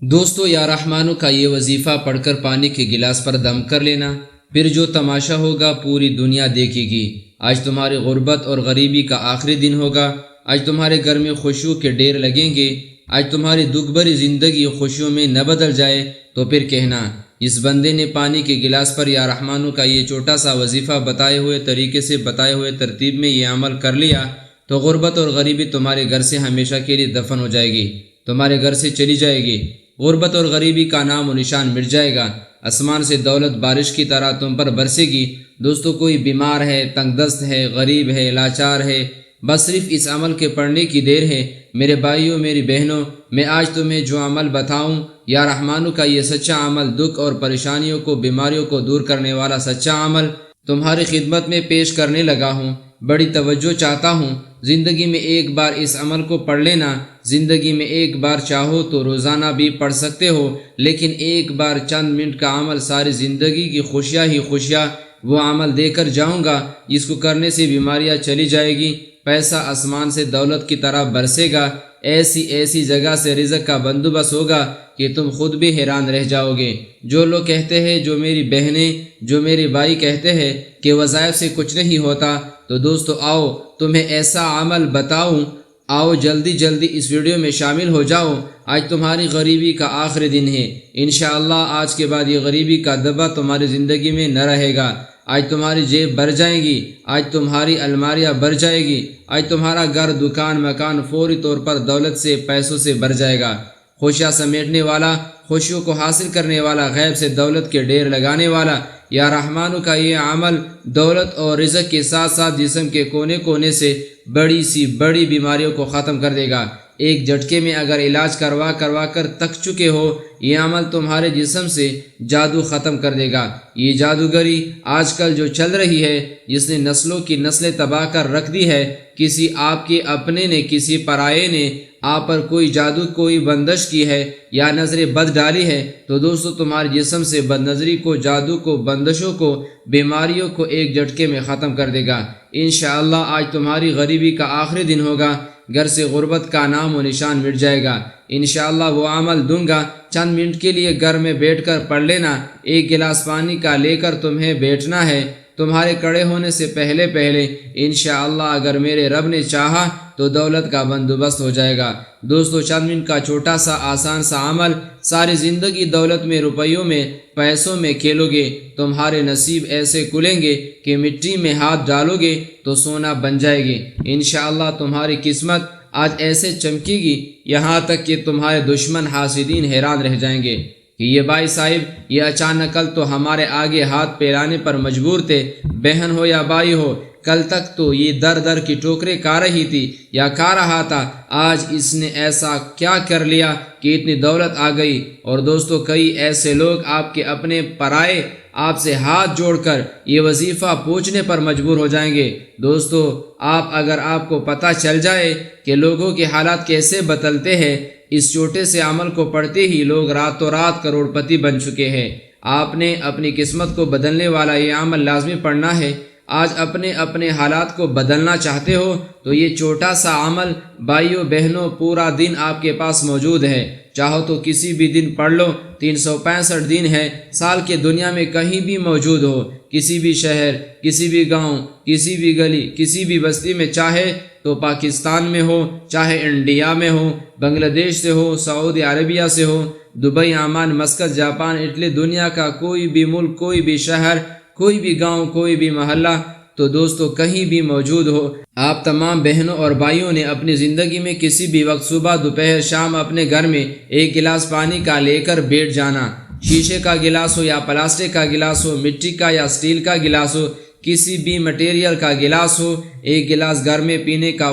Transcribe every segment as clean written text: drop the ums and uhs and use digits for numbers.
دوستو یا رحمانو کا یہ وظیفہ پڑھ کر پانی کے گلاس پر دم کر لینا، پھر جو تماشا ہوگا پوری دنیا دیکھے گی۔ آج تمہاری غربت اور غریبی کا آخری دن ہوگا، آج تمہارے گھر میں خوشیوں کے ڈیر لگیں گے، آج تمہاری دکھ بھری زندگی خوشیوں میں نہ بدل جائے تو پھر کہنا اس بندے نے پانی کے گلاس پر یا رحمانو کا یہ چھوٹا سا وظیفہ بتائے ہوئے طریقے سے بتائے ہوئے ترتیب میں یہ عمل کر لیا تو غربت اور غریبی تمہارے گھر سے ہمیشہ کے لیے دفن ہو جائے گی، تمہارے گھر سے چلی جائے گی۔ غربت اور غریبی کا نام و نشان مٹ جائے گا، آسمان سے دولت بارش کی طرح تم پر برسے گی۔ دوستو کوئی بیمار ہے، تنگ دست ہے، غریب ہے، لاچار ہے، بس صرف اس عمل کے پڑھنے کی دیر ہے۔ میرے بھائیوں، میری بہنوں، میں آج تمہیں جو عمل بتاؤں یا رحمانو کا یہ سچا عمل، دکھ اور پریشانیوں کو، بیماریوں کو دور کرنے والا سچا عمل تمہاری خدمت میں پیش کرنے لگا ہوں۔ بڑی توجہ چاہتا ہوں، زندگی میں ایک بار اس عمل کو پڑھ لینا۔ زندگی میں ایک بار چاہو تو روزانہ بھی پڑھ سکتے ہو، لیکن ایک بار چند منٹ کا عمل ساری زندگی کی خوشیاں ہی خوشیاں۔ وہ عمل دے کر جاؤں گا جس کو کرنے سے بیماریاں چلی جائے گی، پیسہ آسمان سے دولت کی طرح برسے گا، ایسی ایسی جگہ سے رزق کا بندوبست ہوگا کہ تم خود بھی حیران رہ جاؤ گے۔ جو لوگ کہتے ہیں، جو میری بہنیں، جو میرے بھائی کہتے ہیں کہ وظائف سے کچھ نہیں ہوتا، تو دوستو آؤ تمہیں ایسا عمل بتاؤں، آؤ جلدی جلدی اس ویڈیو میں شامل ہو جاؤ۔ آج تمہاری غریبی کا آخری دن ہے، انشاءاللہ آج کے بعد یہ غریبی کا دبا تمہاری زندگی میں نہ رہے گا۔ آج تمہاری جیب بھر جائیں گی، آج تمہاری الماریاں بھر جائے گی، آج تمہارا گھر، دکان، مکان فوری طور پر دولت سے، پیسوں سے بھر جائے گا۔ خوشیاں سمیٹنے والا، خوشیوں کو حاصل کرنے والا، غیب سے دولت کے ڈیر لگانے والا یا رحمانو کا یہ عمل دولت اور رزق کے ساتھ ساتھ جسم کے کونے کونے سے بڑی سی بڑی بیماریوں کو ختم کر دے گا۔ ایک جھٹکے میں اگر علاج کروا کر تک چکے ہو، یہ عمل تمہارے جسم سے جادو ختم کر دے گا۔ یہ جادوگری آج کل جو چل رہی ہے، جس نے نسلوں کی نسلیں تباہ کر رکھ دی ہے، کسی آپ کے اپنے نے، کسی پرائے نے آپ پر کوئی جادو، کوئی بندش کی ہے یا نظر بد ڈالی ہے، تو دوستو تمہارے جسم سے بد نظری کو، جادو کو، بندشوں کو، بیماریوں کو ایک جھٹکے میں ختم کر دے گا۔ انشاءاللہ آج تمہاری غریبی کا آخری دن ہوگا، گھر سے غربت کا نام و نشان مٹ جائے گا۔ انشاءاللہ وہ عمل دوں گا، چند منٹ کے لیے گھر میں بیٹھ کر پڑھ لینا۔ ایک گلاس پانی کا لے کر تمہیں بیٹھنا ہے، تمہارے کھڑے ہونے سے پہلے انشاءاللہ اگر میرے رب نے چاہا تو دولت کا بندوبست ہو جائے گا۔ دوستو چند منٹ کا چھوٹا سا آسان سا عمل ساری زندگی دولت میں، روپیوں میں، پیسوں میں کھیلو گے، تمہارے نصیب ایسے کھلیں گے کہ مٹی میں ہاتھ ڈالو گے تو سونا بن جائے گی۔ انشاءاللہ تمہاری قسمت آج ایسے چمکے گی، یہاں تک کہ تمہارے دشمن حاسدین حیران رہ جائیں گے کہ یہ بھائی صاحب یہ اچانک کل تو ہمارے آگے ہاتھ پھیلانے پر مجبور تھے، بہن ہو یا بھائی ہو، کل تک تو یہ در در کی ٹوکریں کھا رہی تھی یا کھا رہا تھا، آج اس نے ایسا کیا کر لیا کہ اتنی دولت آ گئی۔ اور دوستو کئی ایسے لوگ آپ کے اپنے پرائے آپ سے ہاتھ جوڑ کر یہ وظیفہ پوچھنے پر مجبور ہو جائیں گے۔ دوستو اگر آپ کو پتہ چل جائے کہ لوگوں کے حالات کیسے بدلتے ہیں، اس چھوٹے سے عمل کو پڑھتے ہی لوگ راتوں رات کروڑ پتی بن چکے ہیں۔ آپ نے اپنی قسمت کو بدلنے والا یہ عمل لازمی پڑھنا ہے۔ آج اپنے حالات کو بدلنا چاہتے ہو تو یہ چھوٹا سا عمل بھائیوں بہنوں پورا دن آپ کے پاس موجود ہے، چاہو تو کسی بھی دن پڑھ لو، 365 دن ہے سال کے، دنیا میں کہیں بھی موجود ہو، کسی بھی شہر، کسی بھی گاؤں، کسی بھی گلی، کسی بھی بستی میں، چاہے تو پاکستان میں ہو، چاہے انڈیا میں ہو، بنگلہ دیش سے ہو، سعودی عربیہ سے ہو، Dubai, Oman, Muscat, Japan, Italy, دنیا کا کوئی بھی ملک، کوئی بھی شہر، کوئی بھی گاؤں، کوئی بھی محلہ، تو دوستو کہیں بھی موجود ہو، آپ تمام بہنوں اور بھائیوں نے اپنی زندگی میں کسی بھی وقت، صبح، دوپہر، شام، اپنے گھر میں ایک گلاس پانی کا لے کر بیٹھ جانا۔ شیشے کا گلاس ہو یا پلاسٹک کا گلاس ہو، مٹی کا یا اسٹیل کا گلاس ہو، کسی بھی مٹیریل کا گلاس ہو، ایک گلاس گھر میں پینے کا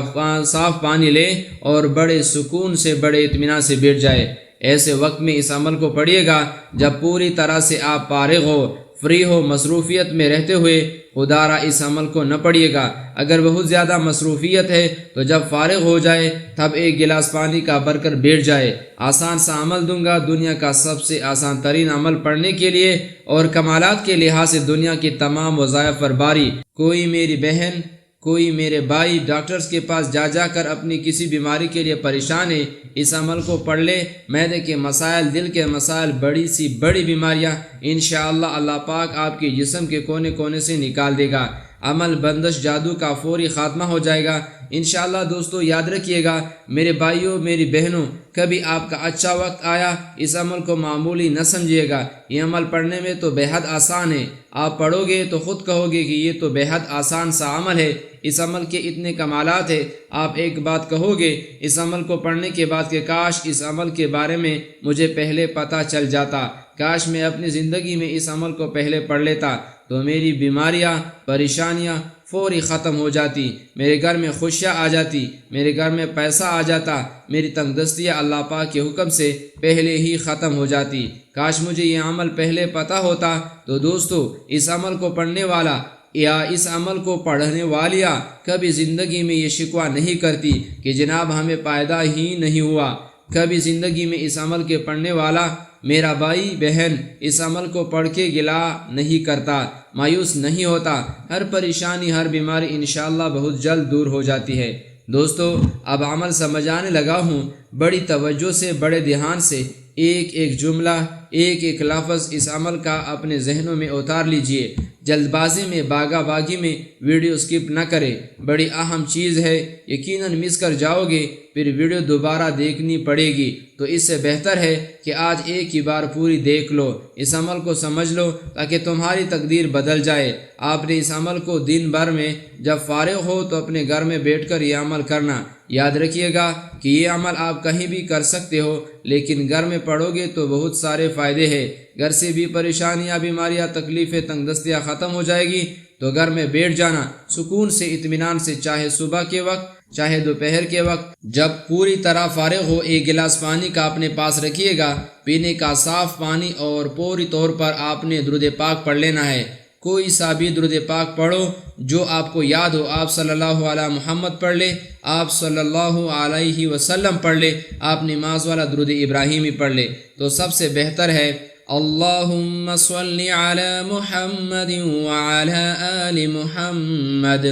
صاف پانی لے اور بڑے سکون سے، بڑے اطمینان سے بیٹھ جائے۔ ایسے وقت میں اس عمل کو پڑھیے گا جب پوری طرح سے آپ فارغ ہو، فری ہو، مصروفیت میں رہتے ہوئے خدا را اس عمل کو نہ پڑھیے گا۔ اگر بہت زیادہ مصروفیت ہے تو جب فارغ ہو جائے تب ایک گلاس پانی کا بھر کر بیٹھ جائے۔ آسان سا عمل دوں گا، دنیا کا سب سے آسان ترین عمل پڑھنے کے لیے اور کمالات کے لحاظ سے دنیا کی تمام وظائف پر باری۔ کوئی میری بہن، کوئی میرے بھائی ڈاکٹرز کے پاس جا کر اپنی کسی بیماری کے لیے پریشان ہے، اس عمل کو پڑھ لے، معدے کے مسائل، دل کے مسائل، بڑی سی بڑی بیماریاں انشاءاللہ اللہ پاک آپ کے جسم کے کونے کونے سے نکال دے گا۔ عمل، بندش، جادو کا فوری خاتمہ ہو جائے گا انشاءاللہ۔ دوستو یاد رکھیے گا میرے بھائیوں، میری بہنوں، کبھی آپ کا اچھا وقت آیا، اس عمل کو معمولی نہ سمجھیے گا۔ یہ عمل پڑھنے میں تو بے حد آسان ہے، آپ پڑھو گے تو خود کہو گے کہ یہ تو بے حد آسان سا عمل ہے، اس عمل کے اتنے کمالات ہیں۔ آپ ایک بات کہو گے اس عمل کو پڑھنے کے بعد کہ کاش اس عمل کے بارے میں مجھے پہلے پتہ چل جاتا، کاش میں اپنی زندگی میں اس عمل کو پہلے پڑھ لیتا تو میری بیماریاں، پریشانیاں فوری ختم ہو جاتی، میرے گھر میں خوشیاں آ جاتی، میرے گھر میں پیسہ آ جاتا، میری تنگ دستیاں اللہ پاک کے حکم سے پہلے ہی ختم ہو جاتی۔ کاش مجھے یہ عمل پہلے پتہ ہوتا۔ تو دوستو اس عمل کو پڑھنے والا یا اس عمل کو پڑھنے والیاں کبھی زندگی میں یہ شکوہ نہیں کرتی کہ جناب ہمیں فائدہ ہی نہیں ہوا۔ کبھی زندگی میں اس عمل کے پڑھنے والا میرا بھائی بہن اس عمل کو پڑھ کے گلا نہیں کرتا، مایوس نہیں ہوتا، ہر پریشانی، ہر بیماری انشاءاللہ بہت جلد دور ہو جاتی ہے۔ دوستو اب عمل سمجھانے لگا ہوں، بڑی توجہ سے، بڑے دھیان سے ایک ایک جملہ، ایک ایک لفظ اس عمل کا اپنے ذہنوں میں اتار لیجئے۔ جلد بازی میں، باغا باغی میں ویڈیو سکپ نہ کرے، بڑی اہم چیز ہے، یقیناً مس کر جاؤ گے، پھر ویڈیو دوبارہ دیکھنی پڑے گی۔ تو اس سے بہتر ہے کہ آج ایک ہی بار پوری دیکھ لو، اس عمل کو سمجھ لو تاکہ تمہاری تقدیر بدل جائے۔ آپ نے اس عمل کو دن بھر میں جب فارغ ہو تو اپنے گھر میں بیٹھ کر یہ عمل کرنا۔ یاد رکھیے گا کہ یہ عمل آپ کہیں بھی کر سکتے ہو، لیکن گھر میں پڑھو گے تو بہت سارے فائدے ہیں۔ گھر سے بھی پریشانیاں، بیماریاں، تکلیفیں، تنگ دستیاں ختم ہو جائے گی۔ تو گھر میں بیٹھ جانا سکون سے، اطمینان سے، چاہے صبح کے وقت، چاہے دوپہر کے وقت، جب پوری طرح فارغ ہو ایک گلاس پانی کا اپنے پاس رکھیے گا، پینے کا صاف پانی، اور پوری طور پر آپ نے درود پاک پڑھ لینا ہے۔ کوئی سا بھی درود پاک پڑھو جو آپ کو یاد ہو، آپ صلی اللہ علیہ محمد پڑھ لے، آپ صلی اللہ علیہ وسلم پڑھ لے، آپ نماز والا درود ابراہیمی پڑھ لے تو سب سے بہتر ہے۔ اللہم صلی علی محمد وعلی آل محمد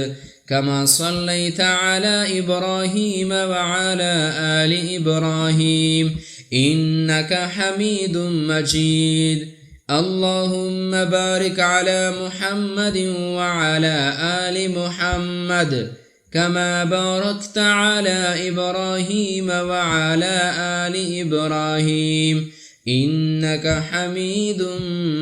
كما صليت على إبراهيم وعلى آل إبراهيم إنك حميد مجيد اللهم بارك على محمد وعلى آل محمد كما باركت على إبراهيم وعلى آل إبراهيم إنك حميد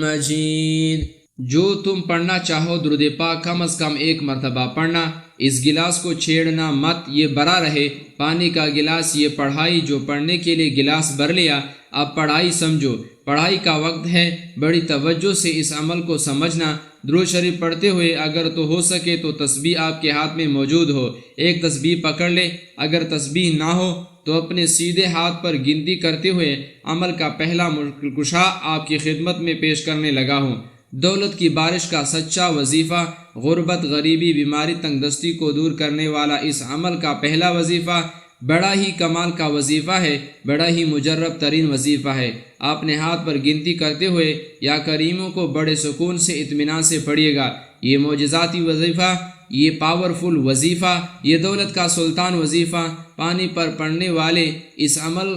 مجيد۔ جو تم پڑھنا چاہو درود پاک کم از کم ایک مرتبہ پڑھنا۔ اس گلاس کو چھیڑنا مت، یہ بھرا رہے، پانی کا گلاس۔ یہ پڑھائی جو پڑھنے کے لیے گلاس بھر لیا، اب پڑھائی سمجھو، پڑھائی کا وقت ہے، بڑی توجہ سے اس عمل کو سمجھنا۔ درود شریف پڑھتے ہوئے اگر تو ہو سکے تو تسبیح آپ کے ہاتھ میں موجود ہو، ایک تسبیح پکڑ لے، اگر تسبیح نہ ہو تو اپنے سیدھے ہاتھ پر گنتی کرتے ہوئے عمل کا پہلا مشکل کشا آپ کی خدمت میں پیش کرنے لگا ہوں۔ دولت کی بارش کا سچا وظیفہ، غربت، غریبی، بیماری، تنگ دستی کو دور کرنے والا اس عمل کا پہلا وظیفہ بڑا ہی کمال کا وظیفہ ہے، بڑا ہی مجرب ترین وظیفہ ہے۔ آپ نے ہاتھ پر گنتی کرتے ہوئے یا کریموں کو بڑے سکون سے، اطمینان سے پڑھیے گا۔ یہ معجزاتی وظیفہ، یہ پاورفل وظیفہ، یہ دولت کا سلطان وظیفہ، پانی پر پڑھنے والے اس عمل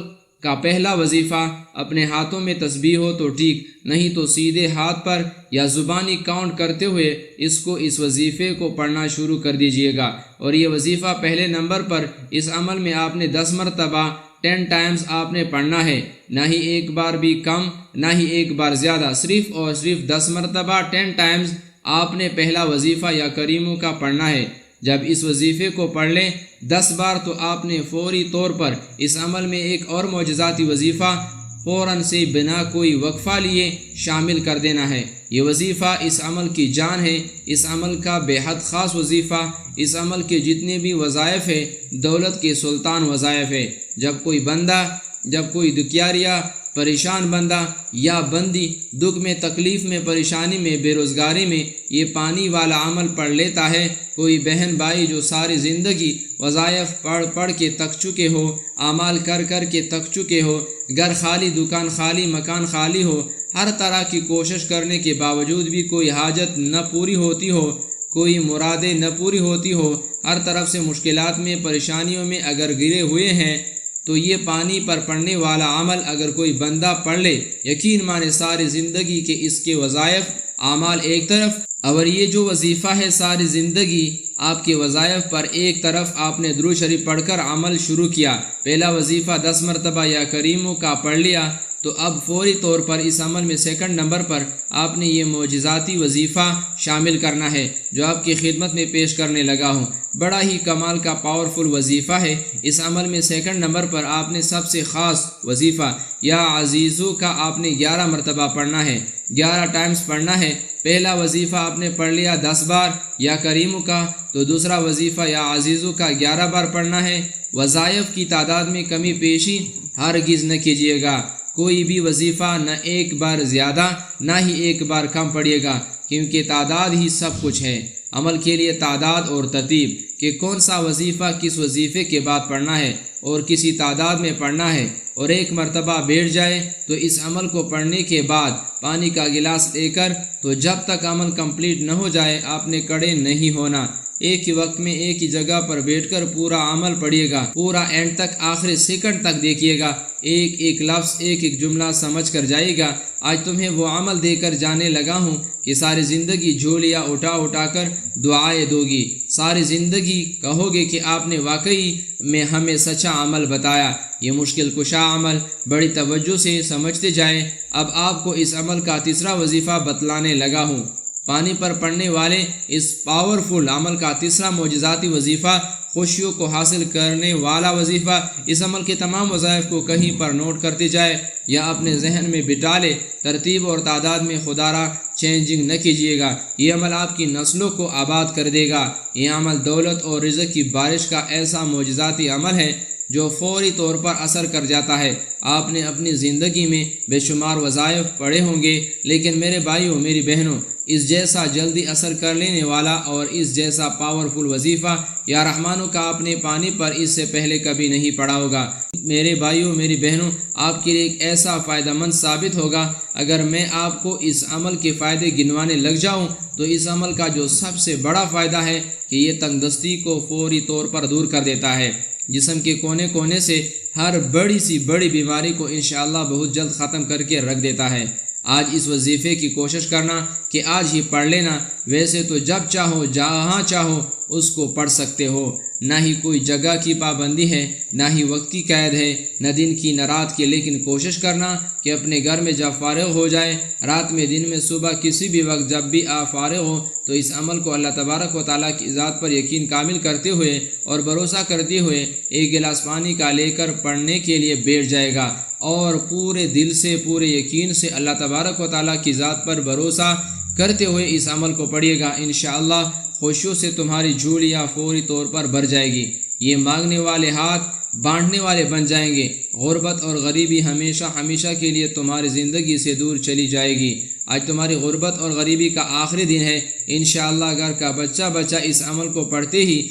کا پہلا وظیفہ، اپنے ہاتھوں میں تسبیح ہو تو ٹھیک، نہیں تو سیدھے ہاتھ پر یا زبانی کاؤنٹ کرتے ہوئے اس وظیفے کو پڑھنا شروع کر دیجئے گا۔ اور یہ وظیفہ پہلے نمبر پر اس عمل میں آپ نے 10 مرتبہ 10 ٹائمز آپ نے پڑھنا ہے، نہ ہی ایک بار بھی کم، نہ ہی ایک بار زیادہ، صرف اور صرف 10 مرتبہ 10 ٹائمز آپ نے پہلا وظیفہ یا کریموں کا پڑھنا ہے۔ جب اس وظیفے کو پڑھ لیں 10 بار تو آپ نے فوری طور پر اس عمل میں ایک اور معجزاتی وظیفہ فوراً سے بنا کوئی وقفہ لیے شامل کر دینا ہے۔ یہ وظیفہ اس عمل کی جان ہے، اس عمل کا بے حد خاص وظیفہ، اس عمل کے جتنے بھی وظائف ہیں دولت کے سلطان وظائف ہے۔ جب کوئی بندہ، جب کوئی دکھیاریا، پریشان بندہ یا بندی دکھ میں، تکلیف میں، پریشانی میں، بے روزگاری میں یہ پانی والا عمل پڑھ لیتا ہے، کوئی بہن بھائی جو ساری زندگی وظائف پڑھ کے تک چکے ہو، اعمال کر کے تک چکے ہو، گھر خالی، دکان خالی، مکان خالی ہو، ہر طرح کی کوشش کرنے کے باوجود بھی کوئی حاجت نہ پوری ہوتی ہو، کوئی مرادیں نہ پوری ہوتی ہو، ہر طرف سے مشکلات میں پریشانیوں میں اگر گرے ہوئے ہیں، تو یہ پانی پر پڑنے والا عمل اگر کوئی بندہ پڑھ لے، یقین مانے ساری زندگی کے اس کے وظائف اعمال ایک طرف، اور یہ جو وظیفہ ہے ساری زندگی آپ کے وظائف پر ایک طرف، آپ نے درود شریف پڑھ کر عمل شروع کیا، پہلا وظیفہ 10 مرتبہ یا کریموں کا پڑھ لیا، تو اب فوری طور پر اس عمل میں سیکنڈ نمبر پر آپ نے یہ معجزاتی وظیفہ شامل کرنا ہے جو آپ کی خدمت میں پیش کرنے لگا ہوں۔ بڑا ہی کمال کا پاورفل وظیفہ ہے۔ اس عمل میں سیکنڈ نمبر پر آپ نے سب سے خاص وظیفہ یا عزیزو کا آپ نے 11 مرتبہ پڑھنا ہے، 11 ٹائمز پڑھنا ہے۔ پہلا وظیفہ آپ نے پڑھ لیا 10 بار یا کریمو کا، تو دوسرا وظیفہ یا عزیزو کا 11 بار پڑھنا ہے۔ وظائف کی تعداد میں کمی پیشی ہرگز نہ کیجیے گا، کوئی بھی وظیفہ نہ ایک بار زیادہ نہ ہی ایک بار کم پڑھیے گا، کیونکہ تعداد ہی سب کچھ ہے۔ عمل کے لیے تعداد اور ترتیب کہ کون سا وظیفہ کس وظیفے کے بعد پڑھنا ہے اور کسی تعداد میں پڑھنا ہے، اور ایک مرتبہ بیٹھ جائے تو اس عمل کو پڑھنے کے بعد پانی کا گلاس لے کر، تو جب تک عمل کمپلیٹ نہ ہو جائے آپ نے کھڑے نہیں ہونا، ایک ہی وقت میں ایک ہی جگہ پر بیٹھ کر پورا عمل پڑھیے گا، پورا اینڈ تک آخری سیکنڈ تک دیکھیے گا، ایک ایک لفظ ایک ایک جملہ سمجھ کر جائے گا۔ آج تمہیں وہ عمل دے کر جانے لگا ہوں کہ ساری زندگی جھولیاں اٹھا اٹھا کر دعائیں دو گی، ساری زندگی کہو گے کہ آپ نے واقعی میں ہمیں سچا عمل بتایا۔ یہ مشکل کشا عمل بڑی توجہ سے سمجھتے جائیں۔ اب آپ کو اس عمل کا تیسرا وظیفہ بتلانے لگا ہوں۔ پانی پر پڑنے والے اس پاورفل عمل کا تیسرا معجزاتی وظیفہ، خوشیوں کو حاصل کرنے والا وظیفہ، اس عمل کے تمام وظائف کو کہیں پر نوٹ کرتے جائے یا اپنے ذہن میں بٹھا لے، ترتیب اور تعداد میں خدا را چینجنگ نہ کیجیے گا۔ یہ عمل آپ کی نسلوں کو آباد کر دے گا۔ یہ عمل دولت اور رزق کی بارش کا ایسا معجزاتی عمل ہے جو فوری طور پر اثر کر جاتا ہے۔ آپ نے اپنی زندگی میں بے شمار وظائف پڑھے ہوں گے، لیکن میرے بھائیوں میری بہنوں، اس جیسا جلدی اثر کر لینے والا اور اس جیسا پاورفل وظیفہ یا رحمانوں کا آپ نے پانی پر اس سے پہلے کبھی نہیں پڑھا ہوگا۔ میرے بھائیوں میری بہنوں، آپ کے لیے ایک ایسا فائدہ مند ثابت ہوگا اگر میں آپ کو اس عمل کے فائدے گنوانے لگ جاؤں، تو اس عمل کا جو سب سے بڑا فائدہ ہے کہ یہ تنگدستی کو فوری طور پر دور کر دیتا ہے، جسم کے کونے کونے سے ہر بڑی سی بڑی بیماری کو انشاءاللہ بہت جلد ختم کر کے رکھ دیتا ہے۔ آج اس وظیفے کی کوشش کرنا کہ آج ہی پڑھ لینا، ویسے تو جب چاہو جہاں چاہو اس کو پڑھ سکتے ہو، نہ ہی کوئی جگہ کی پابندی ہے، نہ ہی وقت کی قید ہے، نہ دن کی نہ رات کی، لیکن کوشش کرنا کہ اپنے گھر میں جب فارغ ہو جائے، رات میں دن میں صبح کسی بھی وقت جب بھی آپ فارغ ہو، تو اس عمل کو اللہ تبارک و تعالیٰ کی ذات پر یقین کامل کرتے ہوئے اور بھروسہ کرتے ہوئے ایک گلاس پانی کا لے کر پڑھنے کے لیے بیٹھ جائے گا، اور پورے دل سے پورے یقین سے اللہ تبارک و تعالیٰ کی ذات پر بھروسہ کرتے ہوئے اس عمل کو پڑھیے گا۔ انشاءاللہ خوشیوں سے تمہاری جھولیاں فوری طور پر بھر جائے گی، یہ مانگنے والے ہاتھ بانٹنے والے بن جائیں گے، غربت اور غریبی ہمیشہ ہمیشہ کے لیے تمہاری زندگی سے دور چلی جائے گی۔ آج تمہاری غربت اور غریبی کا آخری دن ہے۔ انشاءاللہ گھر کا بچہ اس عمل کو پڑھتے ہی،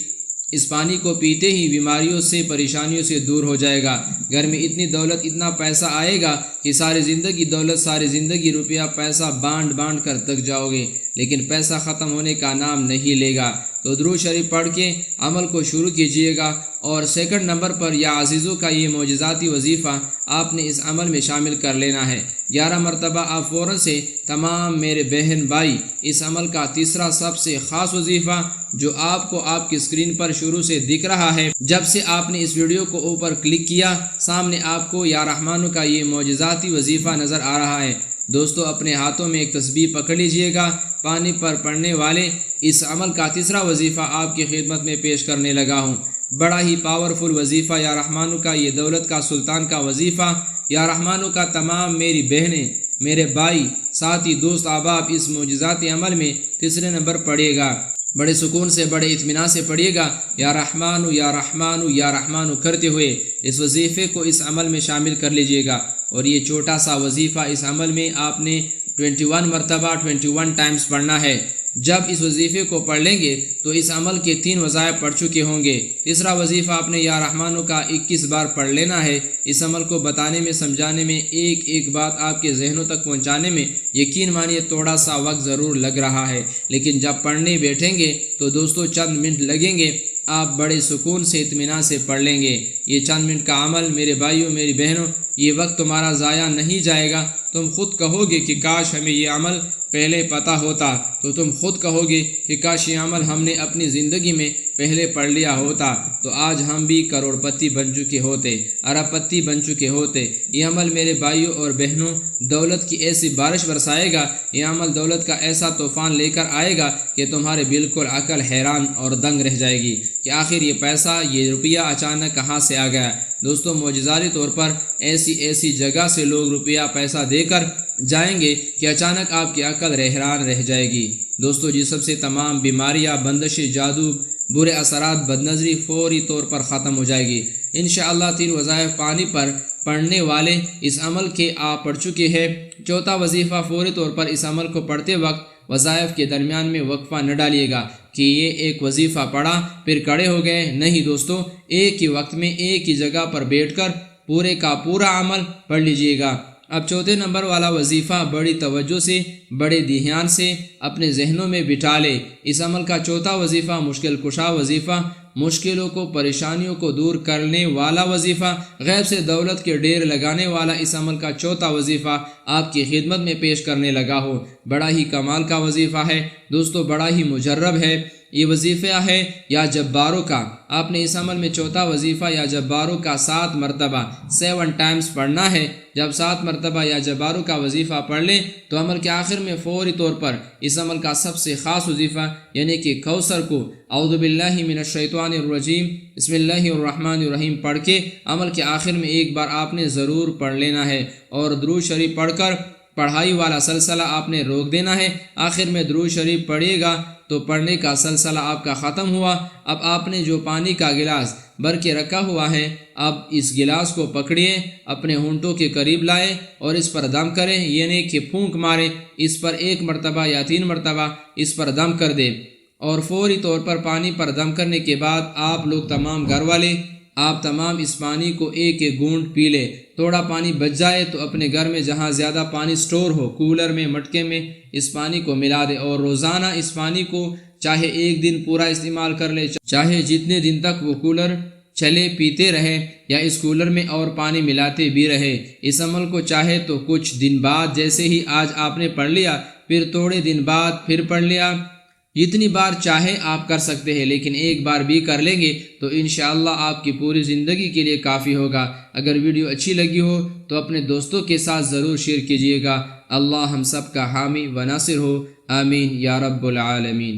اس پانی کو پیتے ہی بیماریوں سے پریشانیوں سے دور ہو جائے گا۔ گھر میں اتنی دولت اتنا پیسہ آئے گا کہ ساری زندگی دولت، ساری زندگی روپیہ پیسہ بانٹ کر تک جاؤ گے، لیکن پیسہ ختم ہونے کا نام نہیں لے گا۔ تو درود شریف پڑھ کے عمل کو شروع کیجیے گا، اور سیکنڈ نمبر پر یا عزیزوں کا یہ معجزاتی وظیفہ آپ نے اس عمل میں شامل کر لینا ہے 11 مرتبہ۔ آپ فوراً سے تمام میرے بہن بھائی اس عمل کا تیسرا سب سے خاص وظیفہ جو آپ کو آپ کی اسکرین پر شروع سے دکھ رہا ہے، جب سے آپ نے اس ویڈیو کو اوپر کلک کیا سامنے آپ کو یا رحمانوں کا یہ معجزاتی وظیفہ نظر آ رہا ہے۔ دوستو اپنے ہاتھوں میں ایک تسبیح پکڑ لیجئے گا۔ پانی پر پڑنے والے اس عمل کا تیسرا وظیفہ آپ کی خدمت میں پیش کرنے لگا ہوں۔ بڑا ہی پاورفل وظیفہ یا رحمانوں کا، یہ دولت کا سلطان کا وظیفہ یا رحمانوں کا تمام میری بہنیں، میرے بھائی، ساتھی، دوست، احباب اس معجزاتی عمل میں تیسرے نمبر پڑھیے گا۔ بڑے سکون سے بڑے اطمینان سے پڑھیے گا، یا رحمانو یا رحمانو یا رحمانو کرتے ہوئے اس وظیفے کو اس عمل میں شامل کر لیجئے گا۔ اور یہ چھوٹا سا وظیفہ اس عمل میں آپ نے 21 مرتبہ 21 ٹائمز پڑھنا ہے۔ جب اس وظیفے کو پڑھ لیں گے تو اس عمل کے 3 وظائف پڑھ چکے ہوں گے۔ تیسرا وظیفہ آپ نے یا رحمانو کا 21 بار پڑھ لینا ہے۔ اس عمل کو بتانے میں، سمجھانے میں، ایک ایک بات آپ کے ذہنوں تک پہنچانے میں یقین مانیے تھوڑا سا وقت ضرور لگ رہا ہے، لیکن جب پڑھنے بیٹھیں گے تو دوستو چند منٹ لگیں گے، آپ بڑے سکون سے اطمینان سے پڑھ لیں گے۔ یہ چند منٹ کا عمل میرے بھائیوں، میری بہنوں، یہ وقت تمہارا ضائع نہیں جائے گا۔ تم خود کہو گے کہ کاش ہمیں یہ عمل پہلے پتہ ہوتا، تو تم خود کہو گے کہ کاش یہ عمل ہم نے اپنی زندگی میں پہلے پڑھ لیا ہوتا تو آج ہم بھی کروڑ پتی بن چکے ہوتے، ارب پتی بن چکے ہوتے۔ یہ عمل میرے بھائیوں اور بہنوں دولت کی ایسی بارش برسائے گا، یہ عمل دولت کا ایسا طوفان لے کر آئے گا کہ تمہارے بالکل عقل حیران اور دنگ رہ جائے گی کہ آخر یہ پیسہ، یہ روپیہ اچانک کہاں سے آ گیا۔ دوستو معجزاتی طور پر ایسی جگہ سے لوگ روپیہ پیسہ دے کر جائیں گے کہ اچانک آپ کی عقل حیران رہ جائے گی۔ دوستو جسم سے تمام بیماریاں، بندشیں، جادو، برے اثرات، بدنظری فوری طور پر ختم ہو جائے گی انشاءاللہ۔ 3 وظائف پانی پر پڑھنے والے اس عمل کے آپ پڑھ چکے ہیں۔ چوتھا وظیفہ فوری طور پر اس عمل کو پڑھتے وقت وظائف کے درمیان میں وقفہ نہ ڈالیے گا کہ یہ ایک وظیفہ پڑھا پھر کھڑے ہو گئے، نہیں دوستو، ایک ہی وقت میں ایک ہی جگہ پر بیٹھ کر پورے کا پورا عمل پڑھ لیجئے گا۔ اب چوتھے نمبر والا وظیفہ بڑی توجہ سے، بڑے دھیان سے اپنے ذہنوں میں بٹھا لے۔ اس عمل کا چوتھا وظیفہ مشکل کشا وظیفہ، مشکلوں کو، پریشانیوں کو دور کرنے والا وظیفہ، غیب سے دولت کے ڈیر لگانے والا اس عمل کا چوتھا وظیفہ آپ کی خدمت میں پیش کرنے لگا ہوں۔ بڑا ہی کمال کا وظیفہ ہے دوستو، بڑا ہی مجرب ہے۔ یہ وظیفہ ہے یا جباروں کا۔ آپ نے اس عمل میں چوتھا وظیفہ یا جباروں کا 7 مرتبہ 7 ٹائمز پڑھنا ہے۔ جب 7 مرتبہ یا جباروں کا وظیفہ پڑھ لیں تو عمل کے آخر میں فوری طور پر اس عمل کا سب سے خاص وظیفہ یعنی کہ کوثر کو اعوذ باللہ من الشیطان الرجیم بسم اللہ الرحمن الرحیم پڑھ کے عمل کے آخر میں ایک بار آپ نے ضرور پڑھ لینا ہے، اور درود شریف پڑھ کر پڑھائی والا سلسلہ آپ نے روک دینا ہے۔ آخر میں درود شریف پڑھیے گا تو پڑھنے کا سلسلہ آپ کا ختم ہوا۔ اب آپ نے جو پانی کا گلاس بھر کے رکھا ہوا ہے، اب اس گلاس کو پکڑیے، اپنے ہونٹوں کے قریب لائیں اور اس پر دم کریں، یعنی کہ پھونک ماریں۔ اس پر 1 مرتبہ یا 3 مرتبہ اس پر دم کر دیں، اور فوری طور پر پانی پر دم کرنے کے بعد آپ لوگ تمام گھر والے، آپ تمام اس پانی کو ایک ایک گھونٹ پی لیں۔ تھوڑا پانی بچ جائے تو اپنے گھر میں جہاں زیادہ پانی سٹور ہو، کولر میں، مٹکے میں، اس پانی کو ملا دے، اور روزانہ اس پانی کو چاہے 1 دن پورا استعمال کر لے، چاہے جتنے دن تک وہ کولر چلے پیتے رہے، یا اس کولر میں اور پانی ملاتے بھی رہے۔ اس عمل کو چاہے تو کچھ دن بعد، جیسے ہی آج آپ نے پڑھ لیا، پھر تھوڑے دن بعد پھر پڑھ لیا، جتنی بار چاہے آپ کر سکتے ہیں، لیکن ایک بار بھی کر لیں گے تو انشاءاللہ آپ کی پوری زندگی کے لیے کافی ہوگا۔ اگر ویڈیو اچھی لگی ہو تو اپنے دوستوں کے ساتھ ضرور شیئر کیجیے گا۔ اللہ ہم سب کا حامی و ناصر ہو، آمین یا رب العالمین۔